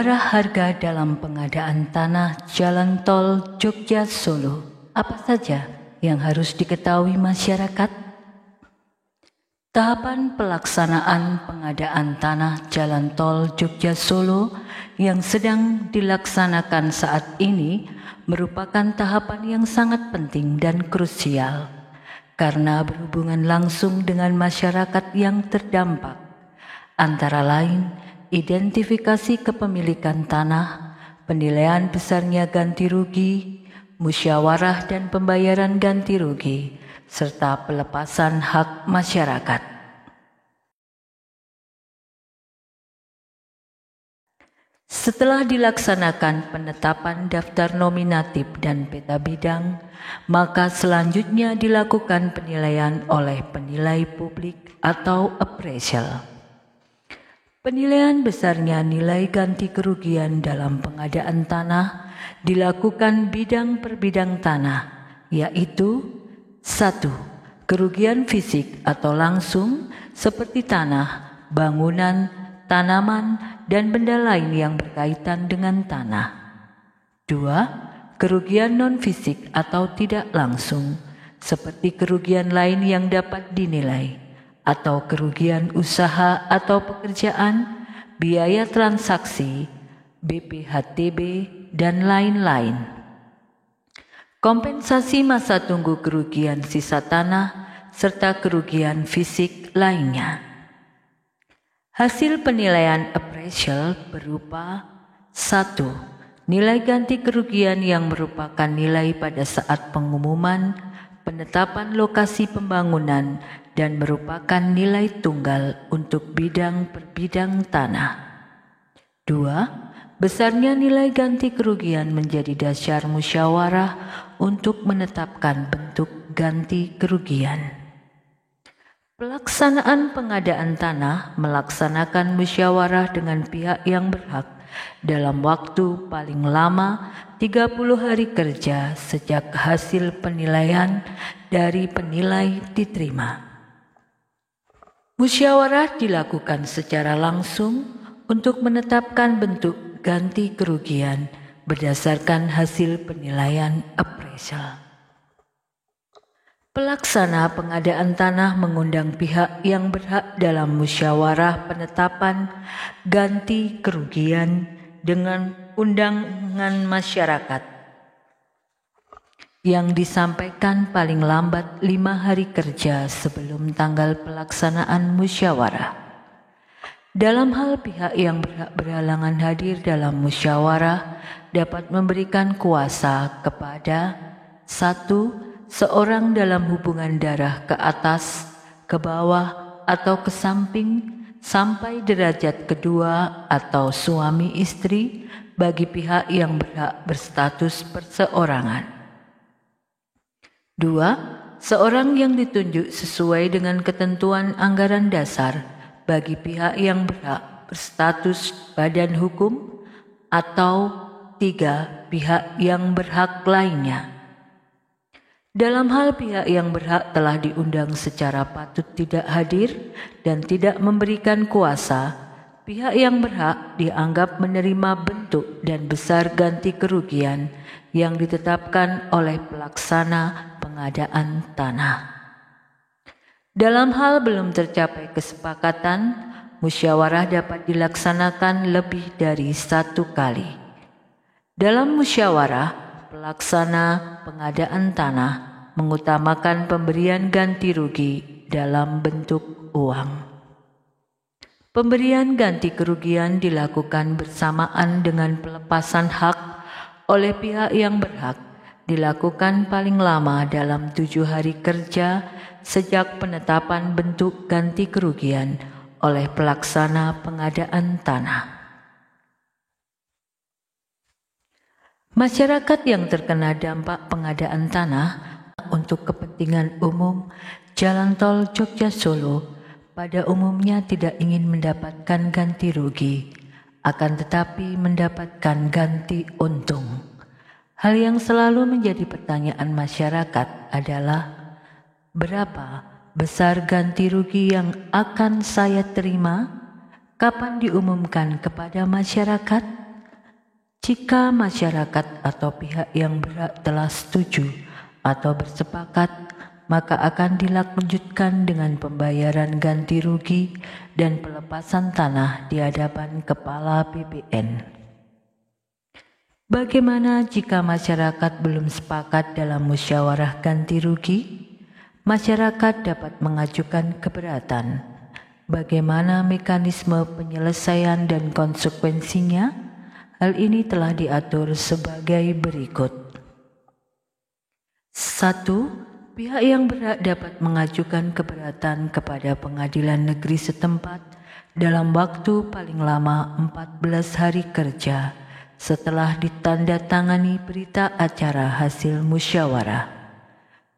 Musyawarah harga dalam pengadaan tanah Jalan Tol Jogja Solo. Apa saja yang harus diketahui masyarakat? Tahapan pelaksanaan pengadaan tanah Jalan Tol Jogja Solo yang sedang dilaksanakan saat ini merupakan tahapan yang sangat penting dan krusial karena berhubungan langsung dengan masyarakat yang terdampak, antara lain identifikasi kepemilikan tanah, penilaian besarnya ganti rugi, musyawarah dan pembayaran ganti rugi, serta pelepasan hak masyarakat. Setelah dilaksanakan penetapan daftar nominatif dan peta bidang, maka selanjutnya dilakukan penilaian oleh penilai publik atau appraisal. Penilaian besarnya nilai ganti kerugian dalam pengadaan tanah dilakukan bidang per bidang tanah, yaitu 1. Kerugian fisik atau langsung seperti tanah, bangunan, tanaman, dan benda lain yang berkaitan dengan tanah. 2. Kerugian non-fisik atau tidak langsung seperti kerugian lain yang dapat dinilai, atau kerugian usaha atau pekerjaan, biaya transaksi, BPHTB, dan lain-lain. Kompensasi masa tunggu kerugian sisa tanah, serta kerugian fisik lainnya. Hasil penilaian appraisal berupa 1. Nilai ganti kerugian yang merupakan nilai pada saat pengumuman, penetapan lokasi pembangunan, dan merupakan nilai tunggal untuk bidang per bidang tanah. 2. Besarnya nilai ganti kerugian menjadi dasar musyawarah untuk menetapkan bentuk ganti kerugian. Pelaksanaan pengadaan tanah melaksanakan musyawarah dengan pihak yang berhak dalam waktu paling lama 30 hari kerja sejak hasil penilaian dari penilai diterima. Musyawarah dilakukan secara langsung untuk menetapkan bentuk ganti kerugian berdasarkan hasil penilaian appraisal. Pelaksana pengadaan tanah mengundang pihak yang berhak dalam musyawarah penetapan ganti kerugian dengan undangan masyarakat yang disampaikan paling lambat 5 hari kerja sebelum tanggal pelaksanaan musyawarah. Dalam hal pihak yang berhak berhalangan hadir dalam musyawarah dapat memberikan kuasa kepada 1. Seorang dalam hubungan darah ke atas, ke bawah, atau ke samping sampai derajat kedua atau suami istri bagi pihak yang berhak berstatus perseorangan. 2. Seorang yang ditunjuk sesuai dengan ketentuan anggaran dasar bagi pihak yang berhak berstatus badan hukum, atau 3. Pihak yang berhak lainnya. Dalam hal pihak yang berhak telah diundang secara patut tidak hadir dan tidak memberikan kuasa, pihak yang berhak dianggap menerima bentuk dan besar ganti kerugian yang ditetapkan oleh pelaksana pengadaan tanah. Dalam hal belum tercapai kesepakatan, musyawarah dapat dilaksanakan lebih dari 1 kali. Dalam musyawarah, pelaksana pengadaan tanah mengutamakan pemberian ganti rugi dalam bentuk uang. Pemberian ganti kerugian dilakukan bersamaan dengan pelepasan hak oleh pihak yang berhak, dilakukan paling lama dalam 7 hari kerja sejak penetapan bentuk ganti kerugian oleh pelaksana pengadaan tanah. Masyarakat yang terkena dampak pengadaan tanah untuk kepentingan umum Jalan Tol Jogja Solo pada umumnya tidak ingin mendapatkan ganti rugi, akan tetapi mendapatkan ganti untung. Hal yang selalu menjadi pertanyaan masyarakat adalah, berapa besar ganti rugi yang akan saya terima? Kapan diumumkan kepada masyarakat? Jika masyarakat atau pihak yang berhak telah setuju atau bersepakat, maka akan dilanjutkan dengan pembayaran ganti rugi dan pelepasan tanah di hadapan Kepala BPN. Bagaimana jika masyarakat belum sepakat dalam musyawarah ganti rugi? Masyarakat dapat mengajukan keberatan. Bagaimana mekanisme penyelesaian dan konsekuensinya? Hal ini telah diatur sebagai berikut. 1. Pihak yang berhak dapat mengajukan keberatan kepada pengadilan negeri setempat dalam waktu paling lama 14 hari kerja setelah ditandatangani berita acara hasil musyawarah.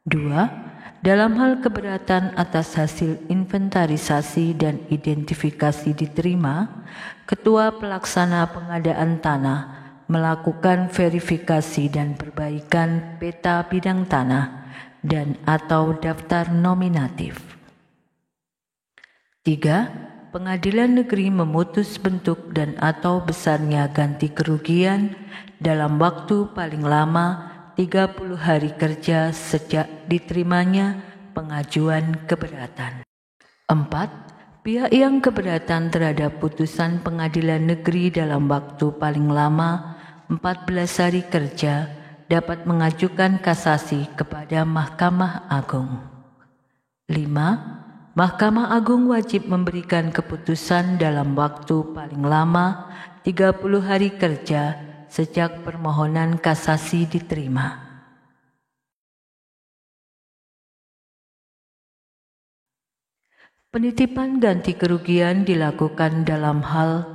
2. Dalam hal keberatan atas hasil inventarisasi dan identifikasi diterima, Ketua Pelaksana Pengadaan Tanah melakukan verifikasi dan perbaikan peta bidang tanah dan atau daftar nominatif. 3. Pengadilan negeri memutus bentuk dan atau besarnya ganti kerugian dalam waktu paling lama 30 hari kerja sejak diterimanya pengajuan keberatan. 4. Pihak yang keberatan terhadap putusan pengadilan negeri dalam waktu paling lama 14 hari kerja dapat mengajukan kasasi kepada Mahkamah Agung. 5. Mahkamah Agung wajib memberikan keputusan dalam waktu paling lama 30 hari kerja sejak permohonan kasasi diterima. Penitipan ganti kerugian dilakukan dalam hal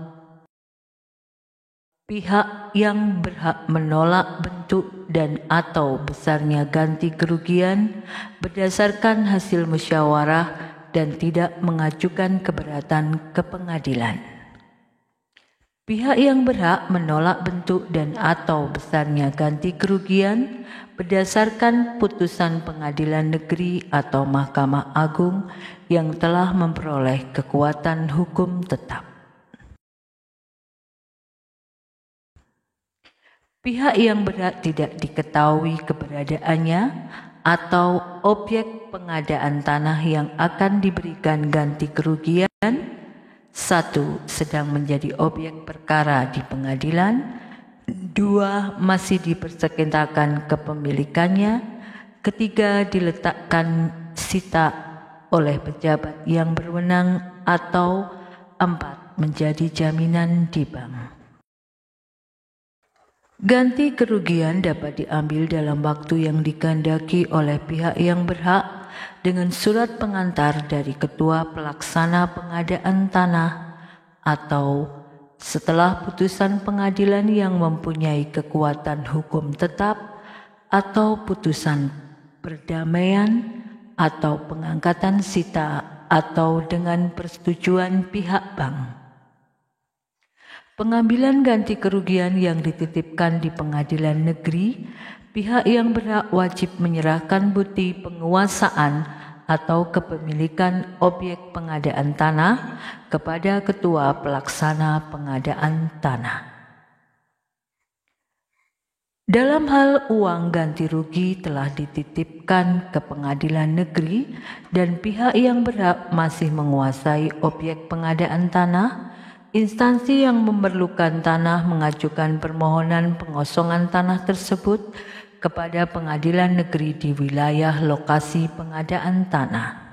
pihak yang berhak menolak bentuk dan atau besarnya ganti kerugian berdasarkan hasil musyawarah dan tidak mengajukan keberatan ke pengadilan. Pihak yang berhak menolak bentuk dan atau besarnya ganti kerugian berdasarkan putusan pengadilan negeri atau Mahkamah Agung yang telah memperoleh kekuatan hukum tetap. Pihak yang berhak tidak diketahui keberadaannya atau objek pengadaan tanah yang akan diberikan ganti kerugian 1. Sedang menjadi objek perkara di pengadilan. 2. Masih dipersengketakan kepemilikannya. 3. Diletakkan sita oleh pejabat yang berwenang. Atau 4. Menjadi jaminan di bank. Ganti kerugian dapat diambil dalam waktu yang dikehendaki oleh pihak yang berhak dengan surat pengantar dari Ketua Pelaksana Pengadaan Tanah atau setelah putusan pengadilan yang mempunyai kekuatan hukum tetap atau putusan perdamaian atau pengangkatan sita atau dengan persetujuan pihak bank. Pengambilan ganti kerugian yang dititipkan di pengadilan negeri, pihak yang berhak wajib menyerahkan bukti penguasaan atau kepemilikan objek pengadaan tanah kepada Ketua Pelaksana Pengadaan Tanah. Dalam hal uang ganti rugi telah dititipkan ke pengadilan negeri dan pihak yang berhak masih menguasai objek pengadaan tanah, instansi yang memerlukan tanah mengajukan permohonan pengosongan tanah tersebut kepada pengadilan negeri di wilayah lokasi pengadaan tanah.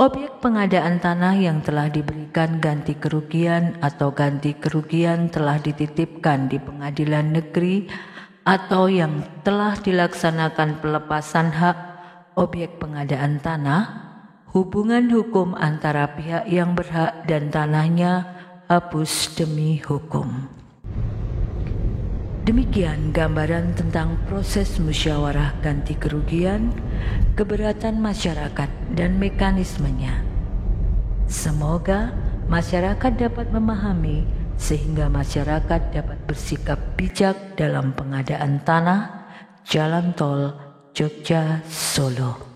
Objek pengadaan tanah yang telah diberikan ganti kerugian atau ganti kerugian telah dititipkan di pengadilan negeri atau yang telah dilaksanakan pelepasan hak objek pengadaan tanah, hubungan hukum antara pihak yang berhak dan tanahnya hapus demi hukum. Demikian gambaran tentang proses musyawarah ganti kerugian, keberatan masyarakat, dan mekanismenya. Semoga masyarakat dapat memahami sehingga masyarakat dapat bersikap bijak dalam pengadaan tanah, jalan tol Jogja Solo.